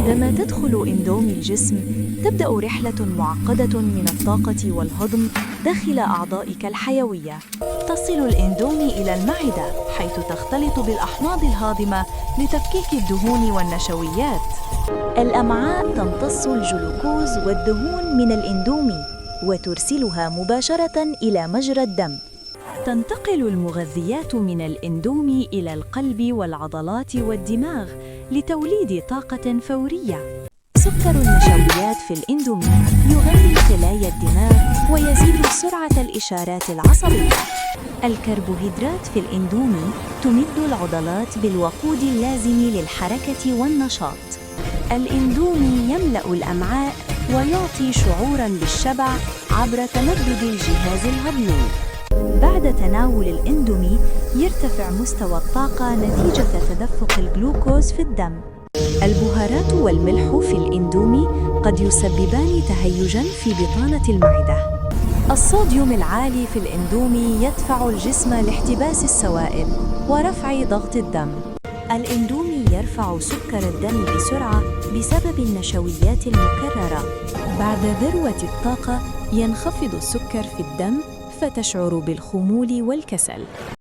عندما تدخل إندومي الجسم، تبدأ رحلة معقدة من الطاقة والهضم داخل أعضائك الحيوية. تصل الإندومي إلى المعدة، حيث تختلط بالأحماض الهاضمة لتفكيك الدهون والنشويات. الأمعاء تمتص الجلوكوز والدهون من الإندومي وترسلها مباشرة إلى مجرى الدم. تنتقل المغذيات من الإندومي إلى القلب والعضلات والدماغ لتوليد طاقة فورية. سكر النشويات في الإندومي يغذي خلايا الدماغ ويزيد سرعة الإشارات العصبية. الكربوهيدرات في الإندومي تمد العضلات بالوقود اللازم للحركة والنشاط. الإندومي يملأ الأمعاء ويعطي شعوراً بالشبع عبر تمدد الجهاز الهضمي. بعد تناول الإندومي يرتفع مستوى الطاقة نتيجة تدفق الجلوكوز في الدم. البهارات والملح في الإندومي قد يسببان تهيجاً في بطانة المعدة. الصوديوم العالي في الإندومي يدفع الجسم لاحتباس السوائل ورفع ضغط الدم. الإندومي يرفع سكر الدم بسرعة بسبب النشويات المكررة. بعد ذروة الطاقة ينخفض السكر في الدم فتشعر بالخمول والكسل.